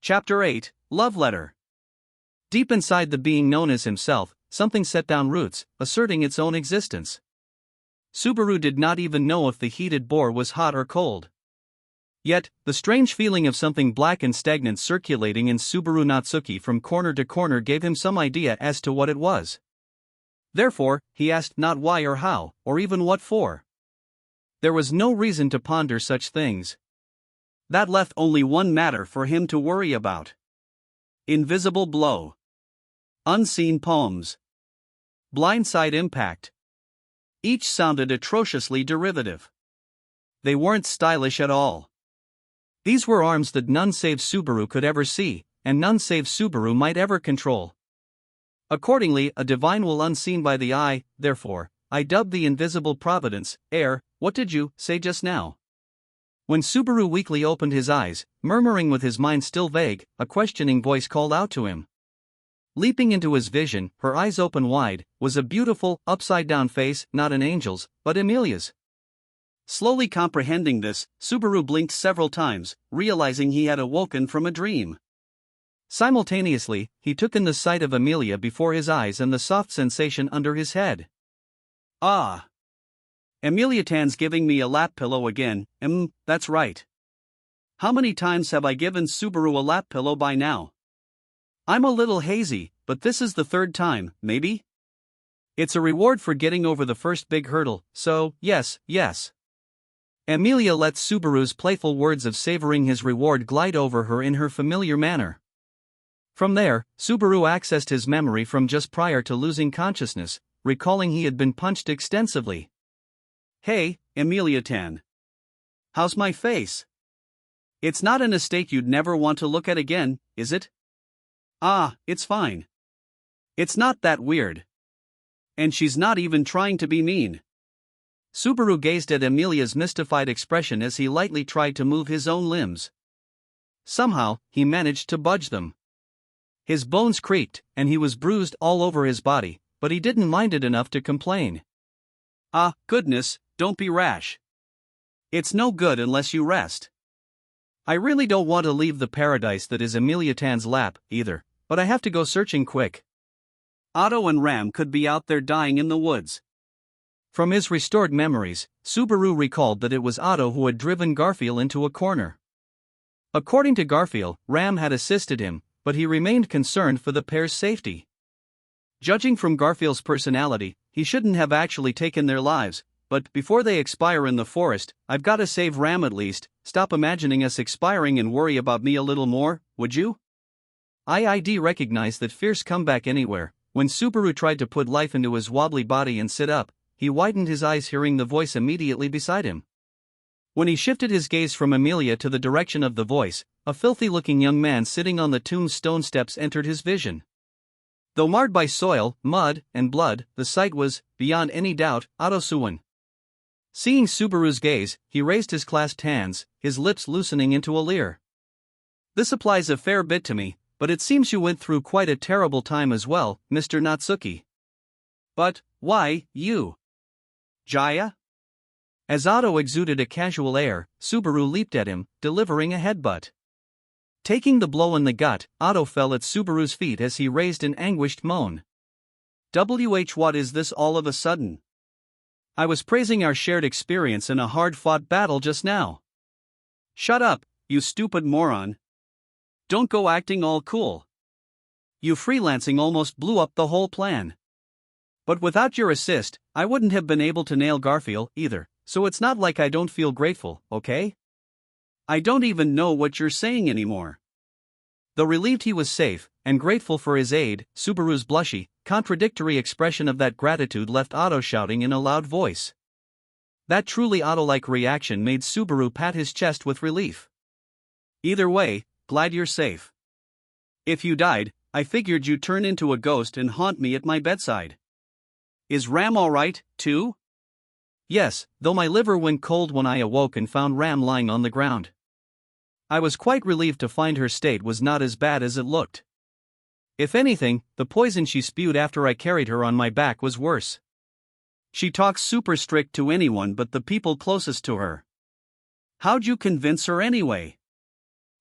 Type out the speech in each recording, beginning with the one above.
Chapter 8, Love Letter. Deep inside the being known as himself, something set down roots, asserting its own existence. Subaru did not even know if the heated bore was hot or cold. Yet, the strange feeling of something black and stagnant circulating in Subaru Natsuki from corner to corner gave him some idea as to what it was. Therefore, he asked not why or how, or even what for. There was no reason to ponder such things. That left only one matter for him to worry about. Invisible blow. Unseen poems. Blindside impact. Each sounded atrociously derivative. They weren't stylish at all. These were arms that none save Subaru could ever see, and none save Subaru might ever control. Accordingly, a divine will unseen by the eye, therefore, I dubbed the invisible providence. What did you say just now? When Subaru weakly opened his eyes, murmuring with his mind still vague, a questioning voice called out to him. Leaping into his vision, her eyes open wide, was a beautiful, upside-down face, not an angel's, but Emilia's. Slowly comprehending this, Subaru blinked several times, realizing he had awoken from a dream. Simultaneously, he took in the sight of Emilia before his eyes and the soft sensation under his head. Ah! Emilia Tan's giving me a lap pillow again. That's right. How many times have I given Subaru a lap pillow by now? I'm a little hazy, but this is the third time, maybe? It's a reward for getting over the first big hurdle, so, yes. Emilia let Subaru's playful words of savoring his reward glide over her in her familiar manner. From there, Subaru accessed his memory from just prior to losing consciousness, recalling he had been punched extensively. Hey, Emilia Tan. How's my face? It's not in a state you'd never want to look at again, is it? Ah, it's fine. It's not that weird. And she's not even trying to be mean. Subaru gazed at Emilia's mystified expression as he lightly tried to move his own limbs. Somehow, he managed to budge them. His bones creaked, and he was bruised all over his body, but he didn't mind it enough to complain. Ah, goodness, don't be rash. It's no good unless you rest. I really don't want to leave the paradise that is Emilia Tan's lap, either, but I have to go searching quick. Otto and Ram could be out there dying in the woods. From his restored memories, Subaru recalled that it was Otto who had driven Garfield into a corner. According to Garfield, Ram had assisted him, but he remained concerned for the pair's safety. Judging from Garfield's personality, he shouldn't have actually taken their lives, but before they expire in the forest, I've got to save Ram at least. Stop imagining us expiring and worry about me a little more, would you? IID recognized that fierce comeback anywhere. When Subaru tried to put life into his wobbly body and sit up, he widened his eyes hearing the voice immediately beside him. When he shifted his gaze from Emilia to the direction of the voice, a filthy-looking young man sitting on the tombstone steps entered his vision. Though marred by soil, mud, and blood, the sight was, beyond any doubt, Otto Suwon. Seeing Subaru's gaze, he raised his clasped hands, his lips loosening into a leer. This applies a fair bit to me, but it seems you went through quite a terrible time as well, Mr. Natsuki. But, why, you? Jaya? As Otto exuded a casual air, Subaru leaped at him, delivering a headbutt. Taking the blow in the gut, Otto fell at Subaru's feet as he raised an anguished moan. What is this all of a sudden? I was praising our shared experience in a hard-fought battle just now. Shut up, you stupid moron. Don't go acting all cool. You freelancing almost blew up the whole plan. But without your assist, I wouldn't have been able to nail Garfield either, so it's not like I don't feel grateful, okay? I don't even know what you're saying anymore. Though relieved he was safe, and grateful for his aid, Subaru's blushy, contradictory expression of that gratitude left Otto shouting in a loud voice. That truly Otto-like reaction made Subaru pat his chest with relief. Either way, glad you're safe. If you died, I figured you'd turn into a ghost and haunt me at my bedside. Is Ram alright, too? Yes, though my liver went cold when I awoke and found Ram lying on the ground. I was quite relieved to find her state was not as bad as it looked. If anything, the poison she spewed after I carried her on my back was worse. She talks super strict to anyone but the people closest to her. How'd you convince her anyway?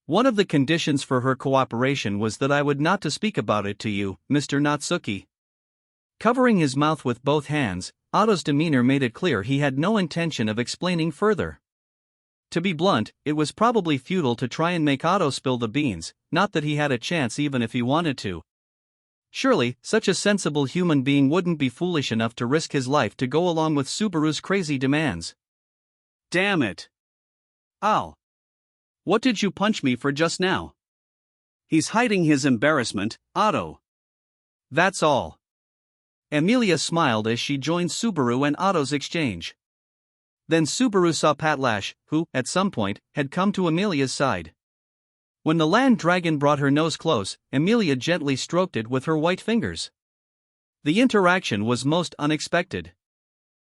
One of the conditions for her cooperation was that I would not to speak about it to you, Mr. Natsuki. Covering his mouth with both hands, Otto's demeanor made it clear he had no intention of explaining further. To be blunt, it was probably futile to try and make Otto spill the beans, not that he had a chance even if he wanted to. Surely, such a sensible human being wouldn't be foolish enough to risk his life to go along with Subaru's crazy demands. Damn it. Ow. What did you punch me for just now? He's hiding his embarrassment, Otto. That's all. Emilia smiled as she joined Subaru and Otto's exchange. Then Subaru saw Patlash, who, at some point, had come to Emilia's side. When the land dragon brought her nose close, Emilia gently stroked it with her white fingers. The interaction was most unexpected.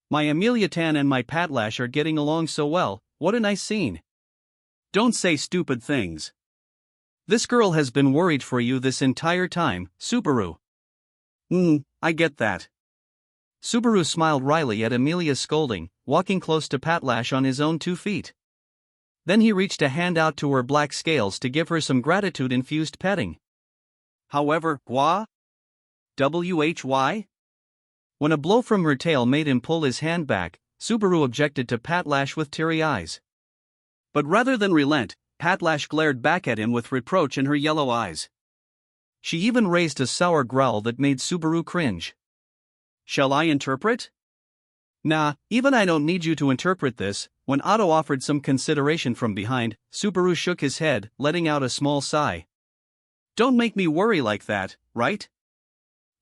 My Emilia-tan and my Patlash are getting along so well, what a nice scene. Don't say stupid things. This girl has been worried for you this entire time, Subaru. I get that. Subaru smiled wryly at Emilia's scolding, walking close to Patlash on his own 2 feet. Then he reached a hand out to her black scales to give her some gratitude-infused petting. However, why? When a blow from her tail made him pull his hand back, Subaru objected to Patlash with teary eyes. But rather than relent, Patlash glared back at him with reproach in her yellow eyes. She even raised a sour growl that made Subaru cringe. Shall I interpret? Nah, even I don't need you to interpret this. When Otto offered some consideration from behind, Subaru shook his head, letting out a small sigh. Don't make me worry like that, right?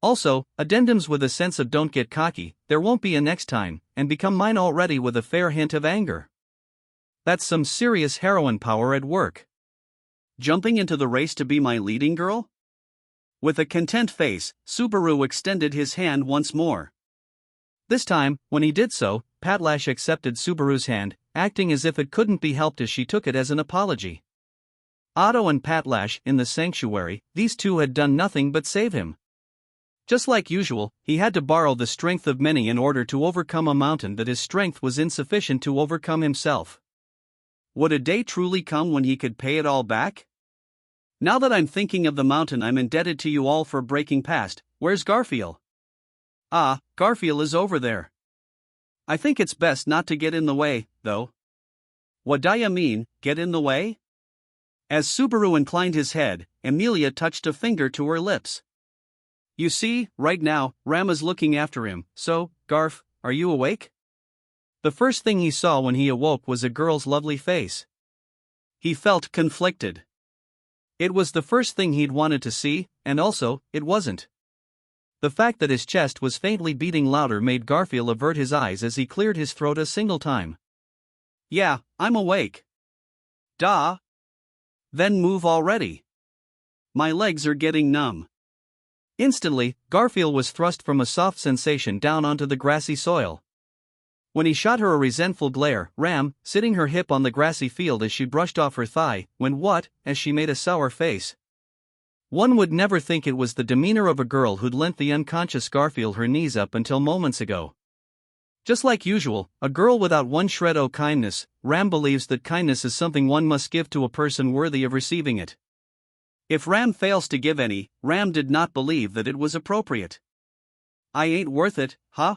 Also, addendums with a sense of don't get cocky, there won't be a next time, and become mine already with a fair hint of anger. That's some serious heroine power at work. Jumping into the race to be my leading girl? With a content face, Subaru extended his hand once more. This time, when he did so, Patlash accepted Subaru's hand, acting as if it couldn't be helped as she took it as an apology. Otto and Patlash in the sanctuary, these two had done nothing but save him. Just like usual, he had to borrow the strength of many in order to overcome a mountain that his strength was insufficient to overcome himself. Would a day truly come when he could pay it all back? Now that I'm thinking of the mountain I'm indebted to you all for breaking past, where's Garfield? Ah, Garfield is over there. I think it's best not to get in the way, though. What do you mean, get in the way? As Subaru inclined his head, Emilia touched a finger to her lips. You see, right now, Ram is looking after him, so, Garf, are you awake? The first thing he saw when he awoke was a girl's lovely face. He felt conflicted. It was the first thing he'd wanted to see, and also, it wasn't. The fact that his chest was faintly beating louder made Garfield avert his eyes as he cleared his throat a single time. Yeah, I'm awake. Duh. Then move already. My legs are getting numb. Instantly, Garfield was thrust from a soft sensation down onto the grassy soil. When he shot her a resentful glare, Ram, sitting her hip on the grassy field as she brushed off her thigh, when what, as she made a sour face. One would never think it was the demeanor of a girl who'd lent the unconscious Garfield her knees up until moments ago. Just like usual, a girl without one shred of kindness, Ram believes that kindness is something one must give to a person worthy of receiving it. If Ram fails to give any, Ram did not believe that it was appropriate. I ain't worth it, huh?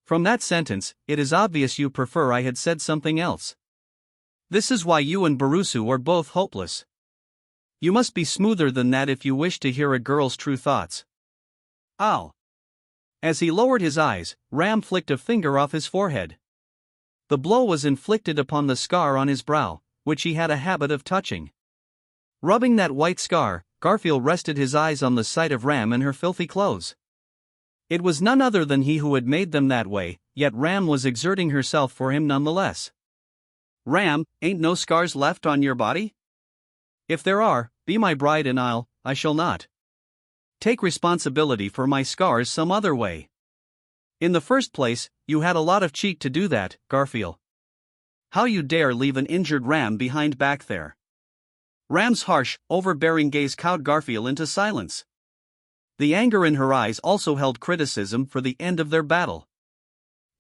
From that sentence, it is obvious you prefer I had said something else. This is why you and Barusu are both hopeless. You must be smoother than that if you wish to hear a girl's true thoughts. Ow. As he lowered his eyes, Ram flicked a finger off his forehead. The blow was inflicted upon the scar on his brow, which he had a habit of touching. Rubbing that white scar, Garfield rested his eyes on the sight of Ram and her filthy clothes. It was none other than he who had made them that way, yet Ram was exerting herself for him nonetheless. Ram, ain't no scars left on your body? If there are, be my bride and I shall not take responsibility for my scars some other way. In the first place, you had a lot of cheek to do that, Garfield. How you dare leave an injured Ram behind back there? Ram's harsh, overbearing gaze cowed Garfield into silence. The anger in her eyes also held criticism for the end of their battle.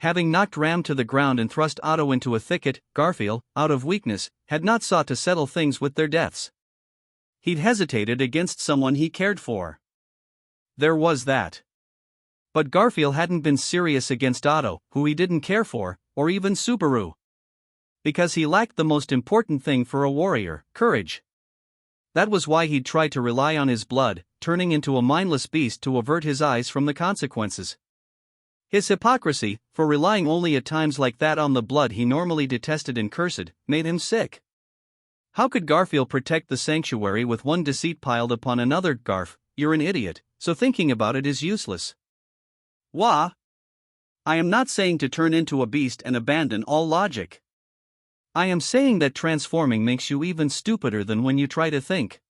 Having knocked Ram to the ground and thrust Otto into a thicket, Garfield, out of weakness, had not sought to settle things with their deaths. He'd hesitated against someone he cared for. There was that. But Garfield hadn't been serious against Otto, who he didn't care for, or even Subaru. Because he lacked the most important thing for a warrior, courage. That was why he'd tried to rely on his blood, turning into a mindless beast to avert his eyes from the consequences. His hypocrisy, for relying only at times like that on the blood he normally detested and cursed, made him sick. How could Garfield protect the sanctuary with one deceit piled upon another? Garf, you're an idiot, so thinking about it is useless. Wah! I am not saying to turn into a beast and abandon all logic. I am saying that transforming makes you even stupider than when you try to think.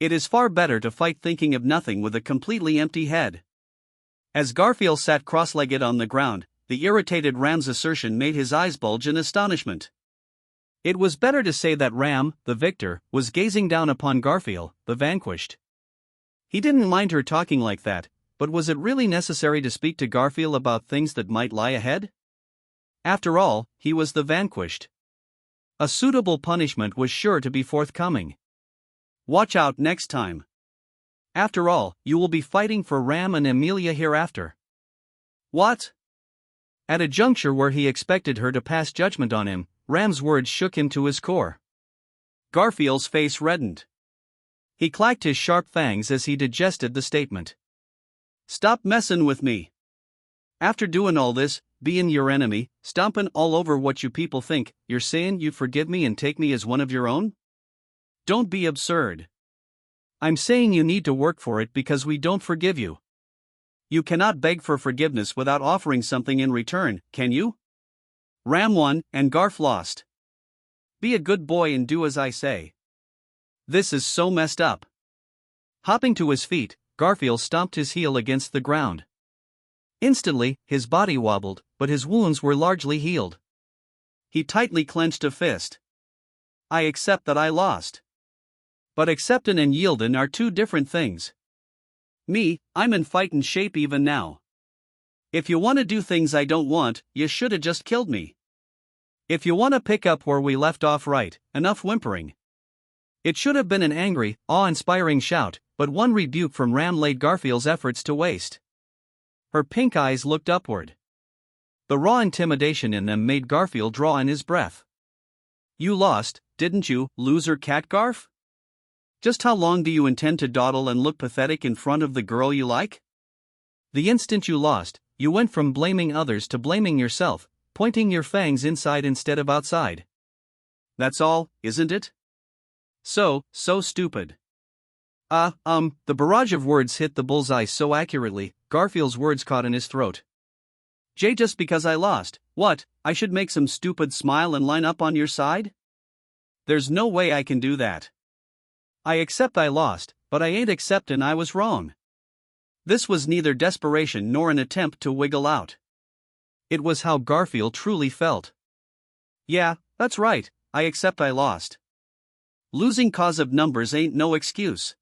It is far better to fight thinking of nothing with a completely empty head. As Garfield sat cross-legged on the ground, the irritated Ram's assertion made his eyes bulge in astonishment. It was better to say that Ram, the victor, was gazing down upon Garfield, the vanquished. He didn't mind her talking like that, but was it really necessary to speak to Garfield about things that might lie ahead? After all, he was the vanquished. A suitable punishment was sure to be forthcoming. Watch out next time. After all, you will be fighting for Ram and Amelia hereafter. What? At a juncture where he expected her to pass judgment on him, Ram's words shook him to his core. Garfield's face reddened. He clacked his sharp fangs as he digested the statement. Stop messin' with me. After doing all this, being your enemy, stomping all over what you people think, you're saying you forgive me and take me as one of your own? Don't be absurd. I'm saying you need to work for it because we don't forgive you. You cannot beg for forgiveness without offering something in return, can you? Ram won, and Garf lost. Be a good boy and do as I say. This is so messed up. Hopping to his feet, Garfield stomped his heel against the ground. Instantly, his body wobbled, but his wounds were largely healed. He tightly clenched a fist. I accept that I lost. But acceptin' and yieldin' are two different things. Me, I'm in fightin' shape even now. If you wanna do things I don't want, you shoulda just killed me. If you wanna pick up where we left off, right, enough whimpering. It should have been an angry, awe-inspiring shout, but one rebuke from Ram laid Garfield's efforts to waste. Her pink eyes looked upward. The raw intimidation in them made Garfield draw in his breath. You lost, didn't you, loser cat Garf? Just how long do you intend to dawdle and look pathetic in front of the girl you like? The instant you lost, you went from blaming others to blaming yourself, pointing your fangs inside instead of outside. That's all, isn't it? So stupid. The barrage of words hit the bullseye so accurately, Garfield's words caught in his throat. Just because I lost, what, I should make some stupid smile and line up on your side? There's no way I can do that. I accept I lost, but I ain't acceptin' I was wrong. This was neither desperation nor an attempt to wiggle out. It was how Garfield truly felt. Yeah, that's right, I accept I lost. Losing 'cause of numbers ain't no excuse.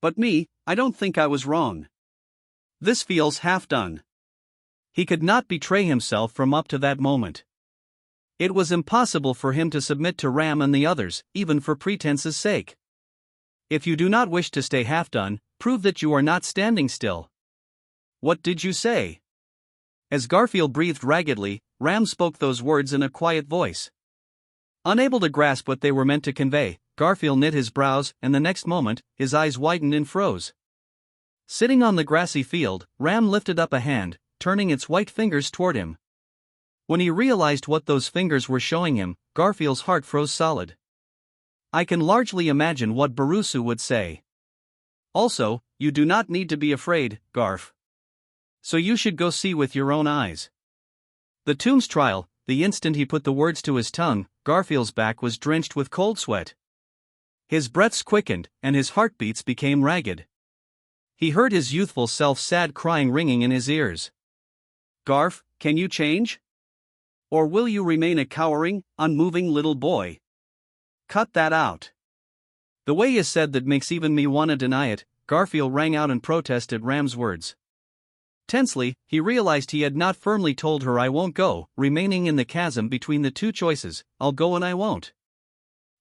But me, I don't think I was wrong. This feels half done. He could not betray himself from up to that moment. It was impossible for him to submit to Ram and the others, even for pretense's sake. If you do not wish to stay half done, prove that you are not standing still. What did you say? As Garfield breathed raggedly, Ram spoke those words in a quiet voice. Unable to grasp what they were meant to convey, Garfield knit his brows, and the next moment, his eyes widened and froze. Sitting on the grassy field, Ram lifted up a hand, turning its white fingers toward him. When he realized what those fingers were showing him, Garfield's heart froze solid. I can largely imagine what Barusu would say. Also, you do not need to be afraid, Garf. So you should go see with your own eyes. The Tombs trial, the instant he put the words to his tongue, Garfield's back was drenched with cold sweat. His breaths quickened, and his heartbeats became ragged. He heard his youthful self sad crying ringing in his ears. Garf, can you change? Or will you remain a cowering, unmoving little boy? Cut that out. The way you said that makes even me wanna deny it, Garfield rang out in protest at Ram's words. Tensely, he realized he had not firmly told her "I won't go," remaining in the chasm between the two choices, "I'll go and I won't."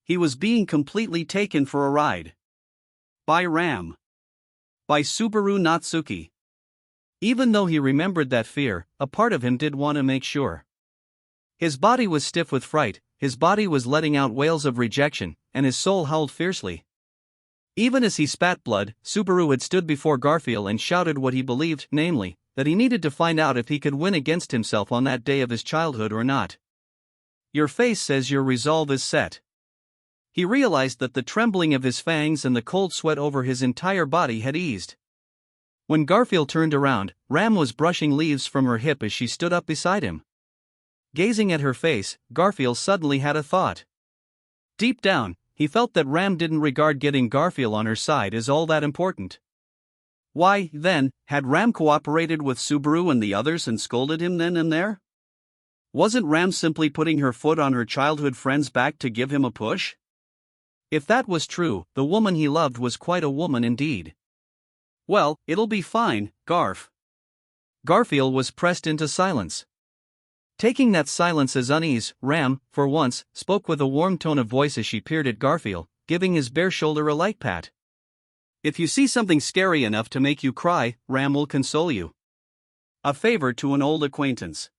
He was being completely taken for a ride. By Ram. By Subaru Natsuki. Even though he remembered that fear, a part of him did want to make sure. His body was stiff with fright, his body was letting out wails of rejection, and his soul howled fiercely. Even as he spat blood, Subaru had stood before Garfield and shouted what he believed, namely, that he needed to find out if he could win against himself on that day of his childhood or not. "Your face says your resolve is set." He realized that the trembling of his fangs and the cold sweat over his entire body had eased. When Garfield turned around, Ram was brushing leaves from her hip as she stood up beside him. Gazing at her face, Garfield suddenly had a thought. Deep down, he felt that Ram didn't regard getting Garfield on her side as all that important. Why, then, had Ram cooperated with Subaru and the others and scolded him then and there? Wasn't Ram simply putting her foot on her childhood friend's back to give him a push? If that was true, the woman he loved was quite a woman indeed. "Well, it'll be fine, Garf." Garfield was pressed into silence. Taking that silence as unease, Ram, for once, spoke with a warm tone of voice as she peered at Garfield, giving his bare shoulder a light pat. "If you see something scary enough to make you cry, Ram will console you." A favor to an old acquaintance.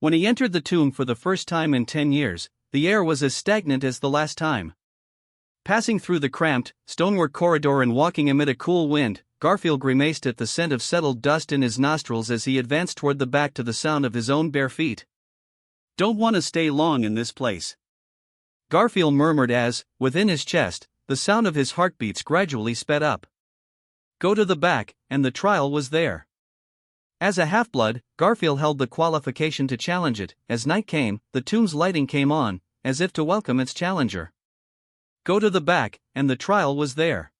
When he entered the tomb for the first time in 10 years, the air was as stagnant as the last time. Passing through the cramped, stonework corridor and walking amid a cool wind, Garfield grimaced at the scent of settled dust in his nostrils as he advanced toward the back to the sound of his own bare feet. "Don't want to stay long in this place," Garfield murmured as, within his chest, the sound of his heartbeats gradually sped up. Go to the back, and the trial was there. As a half-blood, Garfield held the qualification to challenge it. As night came, the tomb's lighting came on, as if to welcome its challenger. Go to the back, and the trial was there.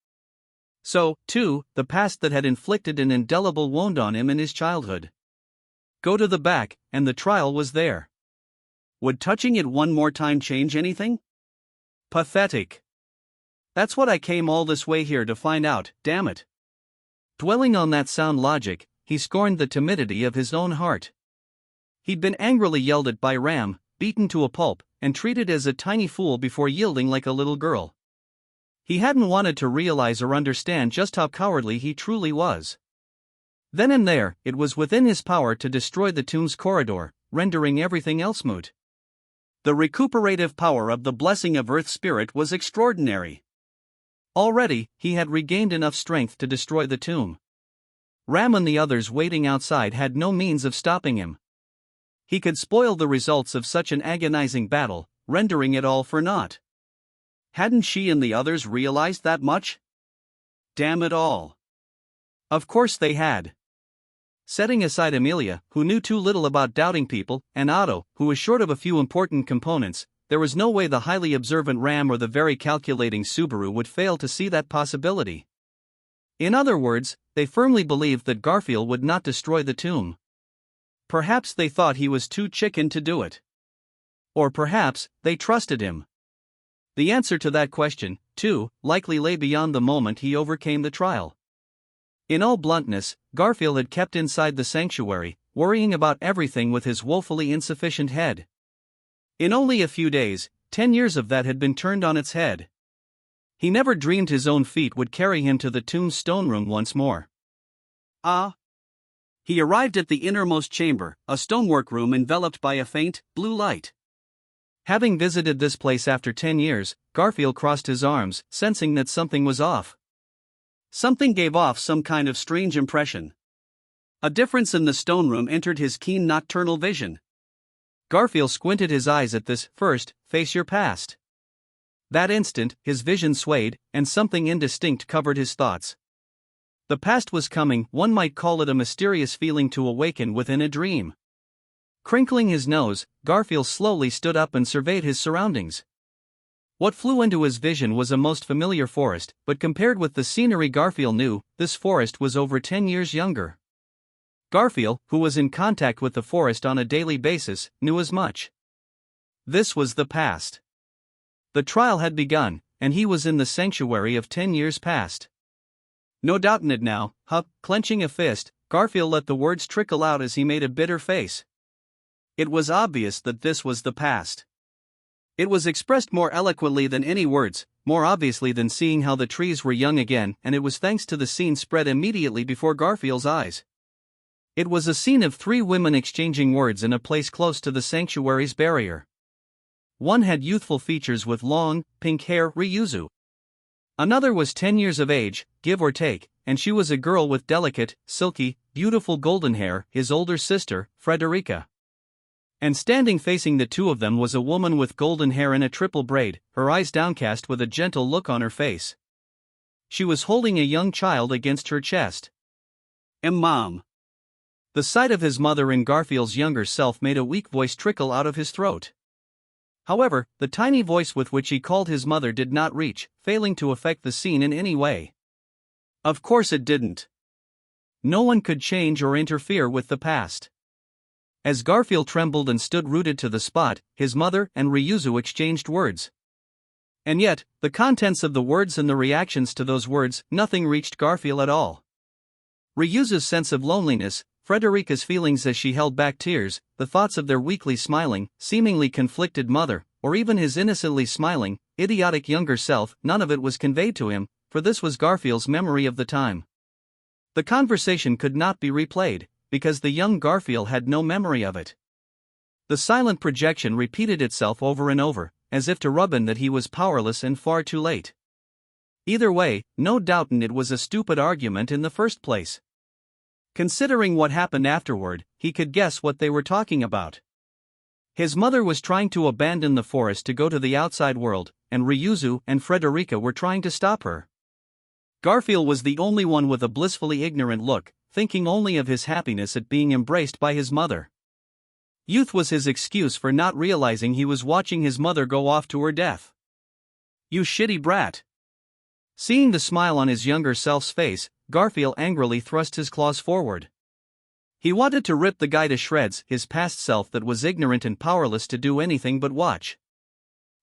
So, too, the past that had inflicted an indelible wound on him in his childhood. Go to the back, and the trial was there. Would touching it one more time change anything? Pathetic. That's what I came all this way here to find out, damn it. Dwelling on that sound logic, he scorned the timidity of his own heart. He'd been angrily yelled at by Ram, beaten to a pulp, and treated as a tiny fool before yielding like a little girl. He hadn't wanted to realize or understand just how cowardly he truly was. Then and there, it was within his power to destroy the tomb's corridor, rendering everything else moot. The recuperative power of the blessing of Earth Spirit was extraordinary. Already, he had regained enough strength to destroy the tomb. Ram and the others waiting outside had no means of stopping him. He could spoil the results of such an agonizing battle, rendering it all for naught. Hadn't she and the others realized that much? Damn it all. Of course they had. Setting aside Amelia, who knew too little about doubting people, and Otto, who was short of a few important components, there was no way the highly observant Ram or the very calculating Subaru would fail to see that possibility. In other words, they firmly believed that Garfield would not destroy the tomb. Perhaps they thought he was too chicken to do it. Or perhaps, they trusted him. The answer to that question, too, likely lay beyond the moment he overcame the trial. In all bluntness, Garfield had kept inside the sanctuary, worrying about everything with his woefully insufficient head. In only a few days, 10 years of that had been turned on its head. He never dreamed his own feet would carry him to the tomb's stone room once more. He arrived at the innermost chamber, a stonework room enveloped by a faint, blue light. Having visited this place after 10 years, Garfield crossed his arms, sensing that something was off. Something gave off some kind of strange impression. A difference in the stone room entered his keen nocturnal vision. Garfield squinted his eyes at this. First, face your past. That instant, his vision swayed, and something indistinct covered his thoughts. The past was coming, one might call it a mysterious feeling to awaken within a dream. Crinkling his nose, Garfield slowly stood up and surveyed his surroundings. What flew into his vision was a most familiar forest, but compared with the scenery Garfield knew, this forest was over 10 years younger. Garfield, who was in contact with the forest on a daily basis, knew as much. This was the past. The trial had begun, and he was in the sanctuary of 10 years past. No doubting it now, clenching a fist, Garfield let the words trickle out as he made a bitter face. It was obvious that this was the past. It was expressed more eloquently than any words, more obviously than seeing how the trees were young again, and it was thanks to the scene spread immediately before Garfield's eyes. It was a scene of 3 women exchanging words in a place close to the sanctuary's barrier. One had youthful features with long, pink hair, ReZero. Another was 10 years of age, give or take, and she was a girl with delicate, silky, beautiful golden hair, his older sister, Frederica. And standing facing the 2 of them was a woman with golden hair in a triple braid, her eyes downcast with a gentle look on her face. She was holding a young child against her chest. Mom. The sight of his mother in Garfield's younger self made a weak voice trickle out of his throat. However, the tiny voice with which he called his mother did not reach, failing to affect the scene in any way. Of course it didn't. No one could change or interfere with the past. As Garfield trembled and stood rooted to the spot, his mother and ReZero exchanged words. And yet, the contents of the words and the reactions to those words, nothing reached Garfield at all. ReZero's sense of loneliness, Frederica's feelings as she held back tears, the thoughts of their weakly smiling, seemingly conflicted mother, or even his innocently smiling, idiotic younger self, none of it was conveyed to him, for this was Garfield's memory of the time. The conversation could not be replayed, because the young Garfield had no memory of it. The silent projection repeated itself over and over, as if to Ruben that he was powerless and far too late. Either way, no doubting it was a stupid argument in the first place. Considering what happened afterward, he could guess what they were talking about. His mother was trying to abandon the forest to go to the outside world, and ReZero and Frederica were trying to stop her. Garfield was the only one with a blissfully ignorant look, thinking only of his happiness at being embraced by his mother. Youth was his excuse for not realizing he was watching his mother go off to her death. You shitty brat. Seeing the smile on his younger self's face, Garfield angrily thrust his claws forward. He wanted to rip the guy to shreds, his past self that was ignorant and powerless to do anything but watch.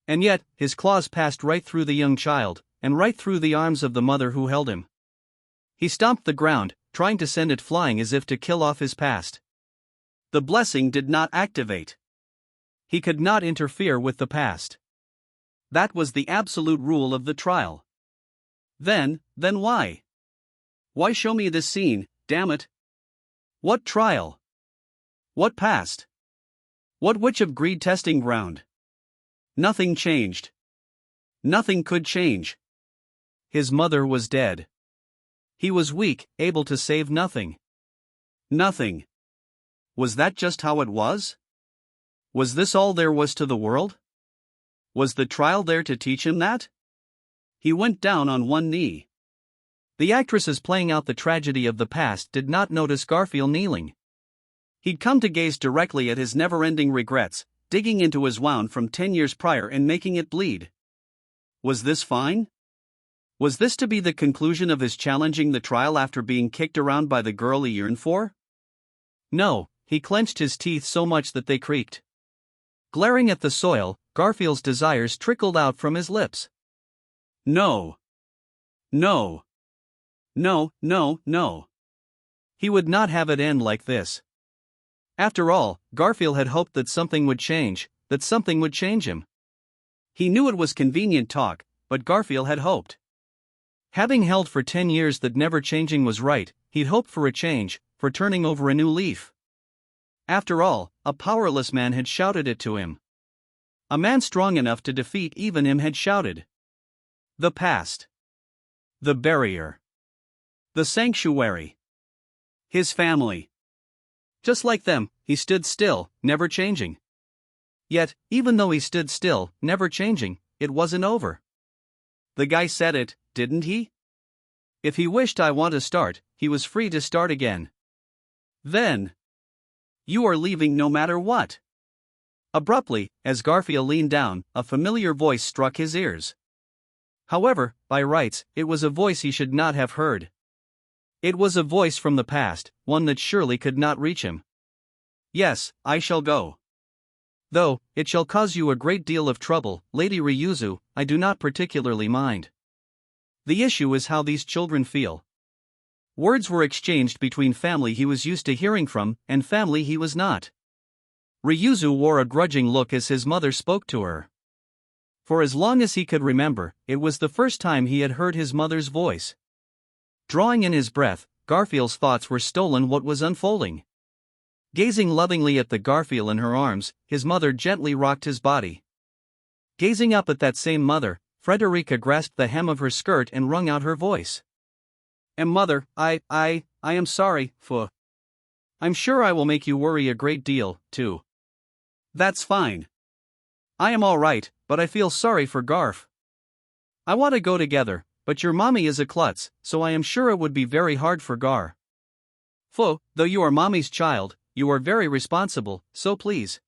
And yet, his claws passed right through the young child, and right through the arms of the mother who held him. He stomped the ground, trying to send it flying as if to kill off his past. The blessing did not activate. He could not interfere with the past. That was the absolute rule of the trial. Then why? Why show me this scene, damn it? What trial? What past? What witch of greed testing ground? Nothing changed. Nothing could change. His mother was dead. He was weak, able to save nothing. Nothing. Was that just how it was? Was this all there was to the world? Was the trial there to teach him that? He went down on one knee. The actresses playing out the tragedy of the past did not notice Garfield kneeling. He'd come to gaze directly at his never-ending regrets, digging into his wound from 10 years prior and making it bleed. Was this fine? Was this to be the conclusion of his challenging the trial after being kicked around by the girl he yearned for? No, he clenched his teeth so much that they creaked. Glaring at the soil, Garfield's desires trickled out from his lips. No. No. No, no, no. He would not have it end like this. After all, Garfield had hoped that something would change, that something would change him. He knew it was convenient talk, but Garfield had hoped. Having held for 10 years that never changing was right, he'd hoped for a change, for turning over a new leaf. After all, a powerless man had shouted it to him. A man strong enough to defeat even him had shouted. The past. The barrier. The sanctuary. His family. Just like them, he stood still, never changing. Yet, even though he stood still, never changing, it wasn't over. The guy said it, didn't he? If he wished I want to start, he was free to start again. Then. You are leaving no matter what. Abruptly, as Garfield leaned down, a familiar voice struck his ears. However, by rights, it was a voice he should not have heard. It was a voice from the past, one that surely could not reach him. Yes, I shall go. Though, it shall cause you a great deal of trouble, Lady ReZero, I do not particularly mind. The issue is how these children feel. Words were exchanged between family he was used to hearing from and family he was not. Ryuzu wore a grudging look as his mother spoke to her. For as long as he could remember, it was the first time he had heard his mother's voice. Drawing in his breath, Garfield's thoughts were stolen what was unfolding. Gazing lovingly at the Garfield in her arms, his mother gently rocked his body. Gazing up at that same mother, Frederica grasped the hem of her skirt and wrung out her voice. Mother, I am sorry, I'm sure I will make you worry a great deal, too. That's fine. I am all right, but I feel sorry for Garf. I want to go together, but your mommy is a klutz, so I am sure it would be very hard for Gar. Though you are mommy's child, you are very responsible, so please.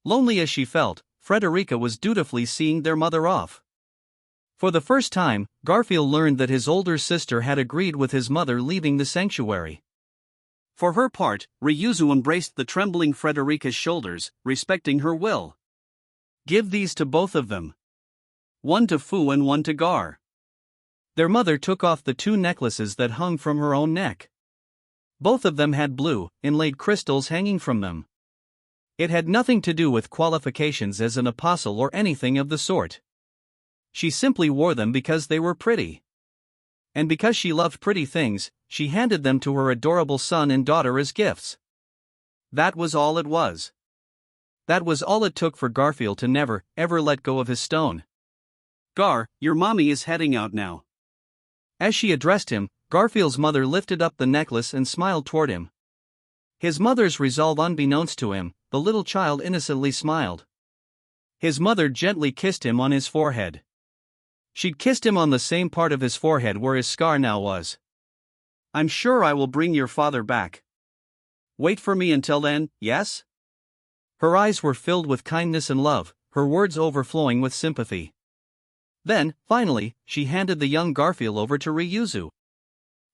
Lonely as she felt, Frederica was dutifully seeing their mother off. For the first time, Garfield learned that his older sister had agreed with his mother leaving the sanctuary. For her part, Ryuzu embraced the trembling Frederica's shoulders, respecting her will. Give these to both of them. One to Fu and one to Gar. Their mother took off the 2 necklaces that hung from her own neck. Both of them had blue, inlaid crystals hanging from them. It had nothing to do with qualifications as an apostle or anything of the sort. She simply wore them because they were pretty. And because she loved pretty things, she handed them to her adorable son and daughter as gifts. That was all it was. That was all it took for Garfield to never, ever let go of his stone. Gar, your mommy is heading out now. As she addressed him, Garfield's mother lifted up the necklace and smiled toward him. His mother's resolve unbeknownst to him, the little child innocently smiled. His mother gently kissed him on his forehead. She'd kissed him on the same part of his forehead where his scar now was. I'm sure I will bring your father back. Wait for me until then, yes? Her eyes were filled with kindness and love, her words overflowing with sympathy. Then, finally, she handed the young Garfield over to Ryuzu.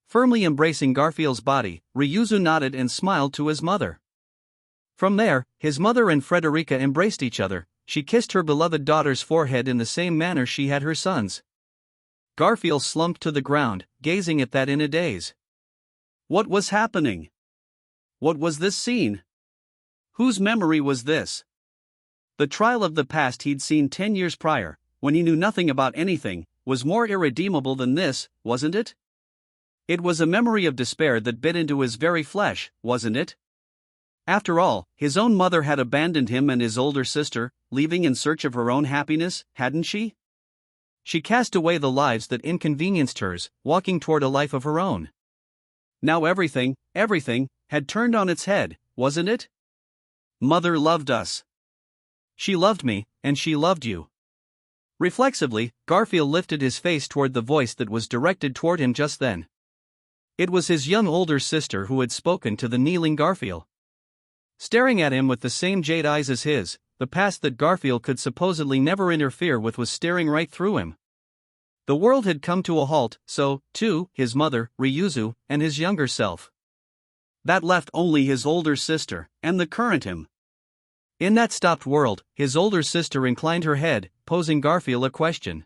Firmly embracing Garfield's body, Ryuzu nodded and smiled to his mother. From there, his mother and Frederica embraced each other. She kissed her beloved daughter's forehead in the same manner she had her son's. Garfield slumped to the ground, gazing at that in a daze. What was happening? What was this scene? Whose memory was this? The trial of the past he'd seen 10 years prior, when he knew nothing about anything, was more irredeemable than this, wasn't it? It was a memory of despair that bit into his very flesh, wasn't it? After all, his own mother had abandoned him and his older sister, leaving in search of her own happiness, hadn't she? She cast away the lives that inconvenienced hers, walking toward a life of her own. Now everything, had turned on its head, wasn't it? Mother loved us. She loved me, and she loved you. Reflexively, Garfield lifted his face toward the voice that was directed toward him just then. It was his young older sister who had spoken to the kneeling Garfield. Staring at him with the same jade eyes as his, the past that Garfield could supposedly never interfere with was staring right through him. The world had come to a halt, so, too, his mother, Ryuzu, and his younger self. That left only his older sister, and the current him. In that stopped world, his older sister inclined her head, posing Garfield a question.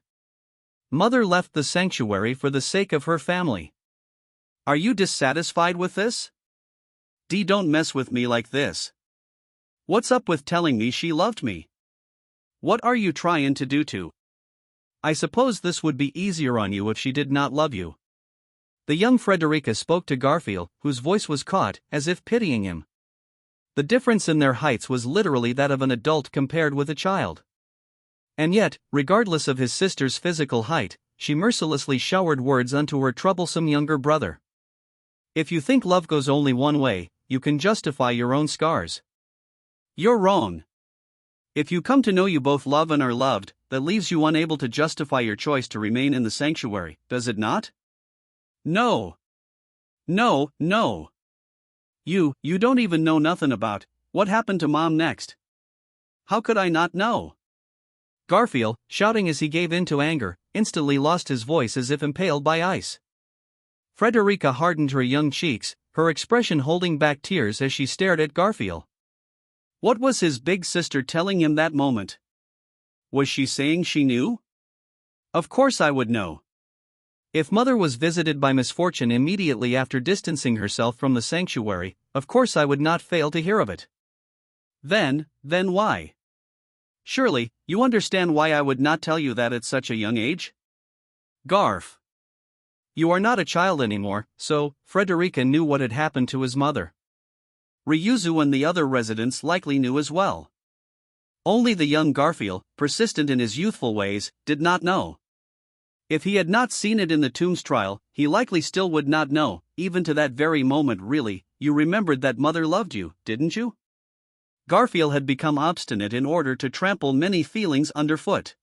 Mother left the sanctuary for the sake of her family. Are you dissatisfied with this? Don't mess with me like this. What's up with telling me she loved me? What are you trying to do to? I suppose this would be easier on you if she did not love you. The young Frederica spoke to Garfield, whose voice was caught, as if pitying him. The difference in their heights was literally that of an adult compared with a child. And yet, regardless of his sister's physical height, she mercilessly showered words unto her troublesome younger brother. If you think love goes only one way, you can justify your own scars. You're wrong. If you come to know you both love and are loved, that leaves you unable to justify your choice to remain in the sanctuary, does it not? No. No. You don't even know nothing about what happened to Mom next. How could I not know? Garfield, shouting as he gave in to anger, instantly lost his voice as if impaled by ice. Frederica hardened her young cheeks, her expression holding back tears as she stared at Garfield. What was his big sister telling him that moment? Was she saying she knew? Of course I would know. If mother was visited by misfortune immediately after distancing herself from the sanctuary, of course I would not fail to hear of it. Then why? Surely, you understand why I would not tell you that at such a young age? Garf. You are not a child anymore, so, Frederica knew what had happened to his mother. Ryuzu and the other residents likely knew as well. Only the young Garfield, persistent in his youthful ways, did not know. If he had not seen it in the tomb's trial, he likely still would not know, even to that very moment. Really, you remembered that mother loved you, didn't you? Garfield had become obstinate in order to trample many feelings underfoot.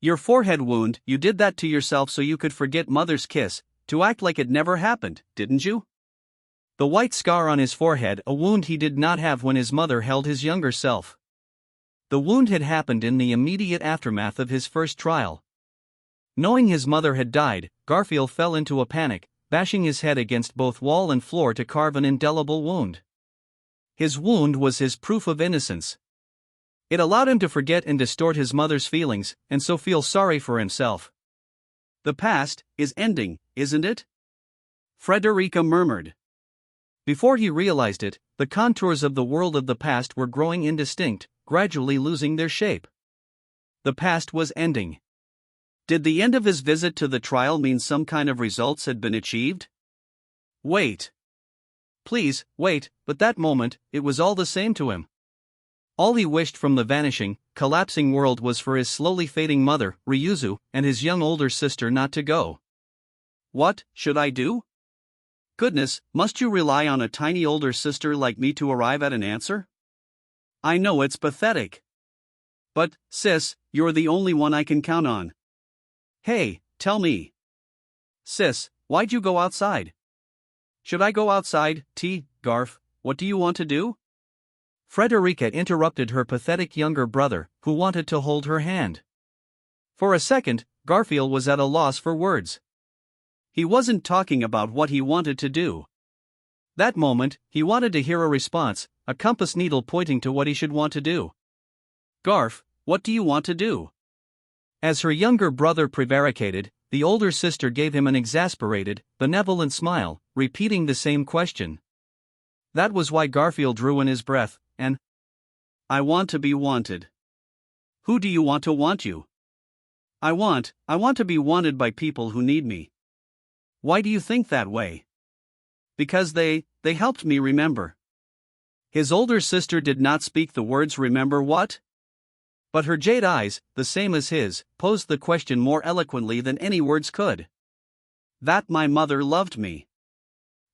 Your forehead wound, you did that to yourself so you could forget mother's kiss, to act like it never happened, didn't you? The white scar on his forehead, a wound he did not have when his mother held his younger self. The wound had happened in the immediate aftermath of his first trial. Knowing his mother had died, Garfield fell into a panic, bashing his head against both wall and floor to carve an indelible wound. His wound was his proof of innocence. It allowed him to forget and distort his mother's feelings, and so feel sorry for himself. The past is ending, isn't it? Frederica murmured. Before he realized it, the contours of the world of the past were growing indistinct, gradually losing their shape. The past was ending. Did the end of his visit to the trial mean some kind of results had been achieved? Wait. Please, wait, but that moment, it was all the same to him. All he wished from the vanishing, collapsing world was for his slowly fading mother, Ryuzu, and his young older sister not to go. What should I do? Goodness, must you rely on a tiny older sister like me to arrive at an answer? I know it's pathetic. But, sis, you're the only one I can count on. Hey, tell me. Sis, why'd you go outside? Should I go outside, Garf, what do you want to do? Frederica interrupted her pathetic younger brother, who wanted to hold her hand. For a second, Garfield was at a loss for words. He wasn't talking about what he wanted to do. That moment, he wanted to hear a response, a compass needle pointing to what he should want to do. Garf, what do you want to do? As her younger brother prevaricated, the older sister gave him an exasperated, benevolent smile, repeating the same question. That was why Garfield drew in his breath, and I want to be wanted. Who do you want to want you? I want to be wanted by people who need me. Why do you think that way? Because they helped me remember. His older sister did not speak the words remember what? But her jade eyes, the same as his, posed the question more eloquently than any words could. That my mother loved me.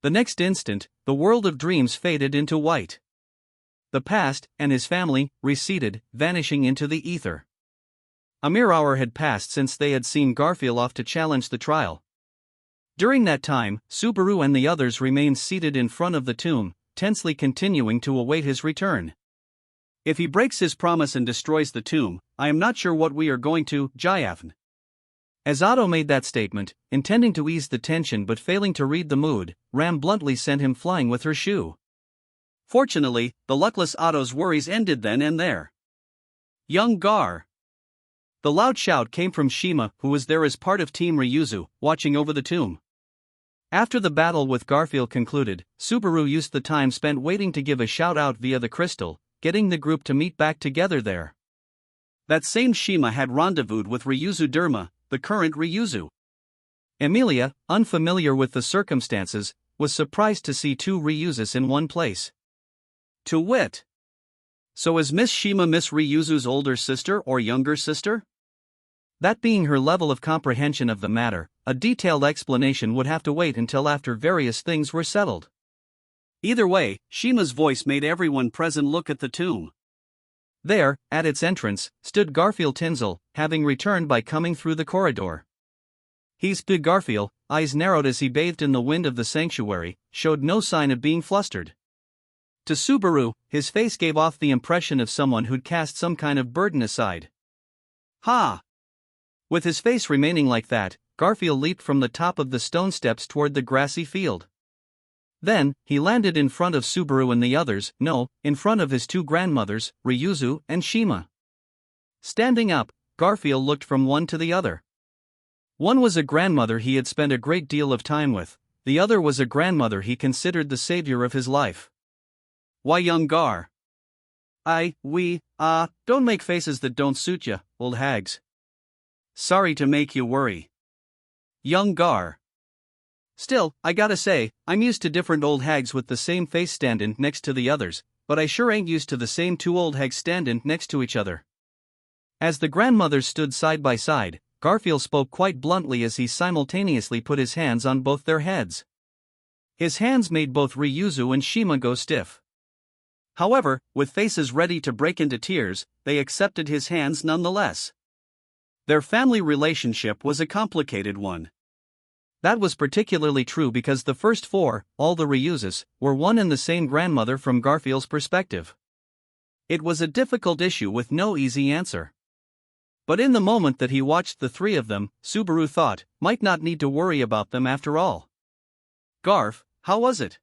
The next instant, the world of dreams faded into white. The past, and his family, receded, vanishing into the ether. A mere hour had passed since they had seen Garfield off to challenge the trial. During that time, Subaru and the others remained seated in front of the tomb, tensely continuing to await his return. If he breaks his promise and destroys the tomb, I am not sure what we are going to, Jayafn. As Otto made that statement, intending to ease the tension but failing to read the mood, Ram bluntly sent him flying with her shoe. Fortunately, the luckless Otto's worries ended then and there. Young Gar! The loud shout came from Shima, who was there as part of Team Ryuzu, watching over the tomb. After the battle with Garfield concluded, Subaru used the time spent waiting to give a shout-out via the crystal, getting the group to meet back together there. That same Shima had rendezvoused with Ryuzu Derma, the current Ryuzu. Emilia, unfamiliar with the circumstances, was surprised to see two Ryuzus in one place. To wit. So is Miss Shima Miss Ryuzu's older sister or younger sister? That being her level of comprehension of the matter, a detailed explanation would have to wait until after various things were settled. Either way, Shima's voice made everyone present look at the tomb. There, at its entrance, stood Garfield Tinzel, having returned by coming through the corridor. He's big Garfield, eyes narrowed as he bathed in the wind of the sanctuary, showed no sign of being flustered. To Subaru, his face gave off the impression of someone who'd cast some kind of burden aside. Ha! With his face remaining like that, Garfield leaped from the top of the stone steps toward the grassy field. Then, he landed in front of Subaru and the others, no, in front of his two grandmothers, Ryuzu and Shima. Standing up, Garfield looked from one to the other. One was a grandmother he had spent a great deal of time with, the other was a grandmother he considered the savior of his life. Why, young Gar? Don't make faces that don't suit ya, old hags. Sorry to make you worry. Young Gar. Still, I gotta say, I'm used to different old hags with the same face standin' next to the others, but I sure ain't used to the same two old hags standin' next to each other. As the grandmothers stood side by side, Garfield spoke quite bluntly as he simultaneously put his hands on both their heads. His hands made both Ryuzu and Shima go stiff. However, with faces ready to break into tears, they accepted his hands nonetheless. Their family relationship was a complicated one. That was particularly true because the first four, all the Ryuzus, were one and the same grandmother from Garfield's perspective. It was a difficult issue with no easy answer. But in the moment that he watched the three of them, Subaru thought, might not need to worry about them after all. Garf, how was it?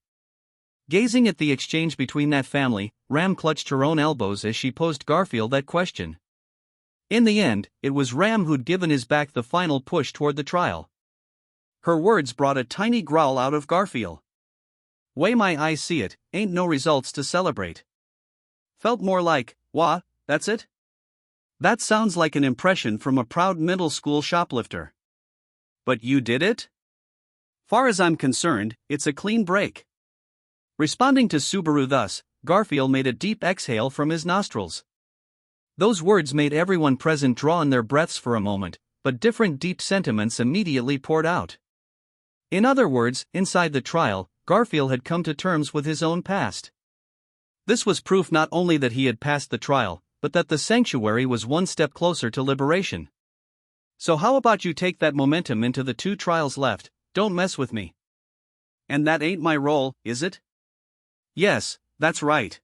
Gazing at the exchange between that family, Ram clutched her own elbows as she posed Garfield that question. In the end, it was Ram who'd given his back the final push toward the trial. Her words brought a tiny growl out of Garfield. Way my eyes see it, ain't no results to celebrate. Felt more like, wah, that's it? That sounds like an impression from a proud middle school shoplifter. But you did it? Far as I'm concerned, it's a clean break. Responding to Subaru thus, Garfield made a deep exhale from his nostrils. Those words made everyone present draw in their breaths for a moment, but different deep sentiments immediately poured out. In other words, inside the trial, Garfield had come to terms with his own past. This was proof not only that he had passed the trial, but that the sanctuary was one step closer to liberation. So how about you take that momentum into the two trials left? Don't mess with me. And that ain't my role, is it? Yes, that's right.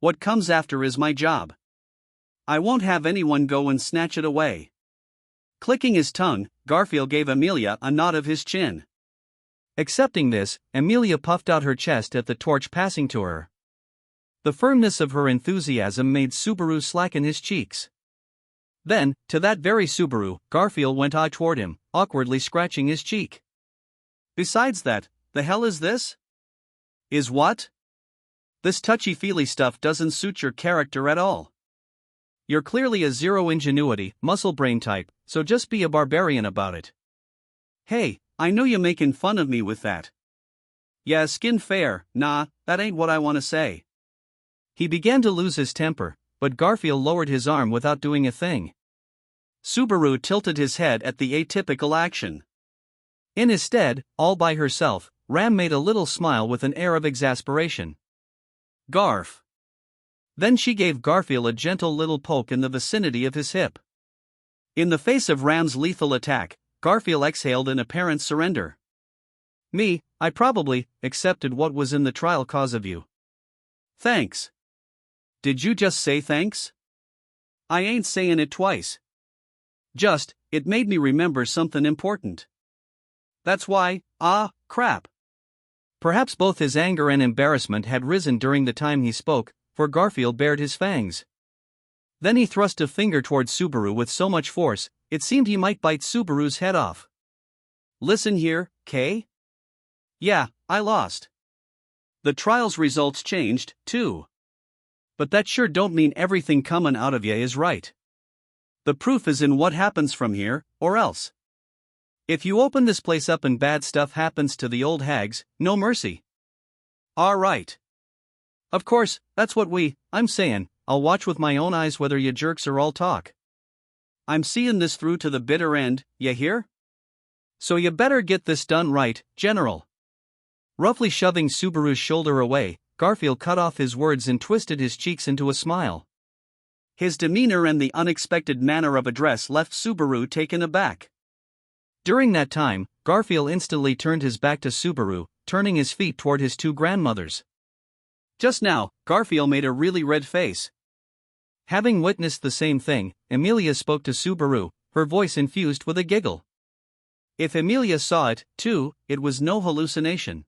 What comes after is my job. I won't have anyone go and snatch it away. Clicking his tongue, Garfield gave Amelia a nod of his chin. Accepting this, Amelia puffed out her chest at the torch passing to her. The firmness of her enthusiasm made Subaru slacken his cheeks. Then, to that very Subaru, Garfield went toward him, awkwardly scratching his cheek. Besides that, the hell is this? Is what? This touchy-feely stuff doesn't suit your character at all. You're clearly a zero ingenuity, muscle brain type, so just be a barbarian about it. Hey, I know you making fun of me with that. Yeah, skin fair, nah, that ain't what I wanna say. He began to lose his temper, but Garfield lowered his arm without doing a thing. Subaru tilted his head at the atypical action. In his stead, all by herself, Ram made a little smile with an air of exasperation. Garf. Then she gave Garfield a gentle little poke in the vicinity of his hip. In the face of Ram's lethal attack, Garfield exhaled in apparent surrender. Me, I probably accepted what was in the trial cause of you. Thanks. Did you just say thanks? I ain't saying it twice. Just, it made me remember something important. That's why, crap. Perhaps both his anger and embarrassment had risen during the time he spoke, for Garfield bared his fangs. Then he thrust a finger toward Subaru with so much force, it seemed he might bite Subaru's head off. Listen here, Kay? Yeah, I lost. The trial's results changed, too. But that sure don't mean everything comin' out of ya is right. The proof is in what happens from here, or else. If you open this place up and bad stuff happens to the old hags, no mercy. All right. Of course, that's what I'm sayin', I'll watch with my own eyes whether ya jerks are all talk. I'm seein' this through to the bitter end, ya hear? So you better get this done right, General. Roughly shoving Subaru's shoulder away, Garfield cut off his words and twisted his cheeks into a smile. His demeanor and the unexpected manner of address left Subaru taken aback. During that time, Garfield instantly turned his back to Subaru, turning his feet toward his two grandmothers. Just now, Garfield made a really red face. Having witnessed the same thing, Amelia spoke to Subaru, her voice infused with a giggle. If Amelia saw it, too, it was no hallucination.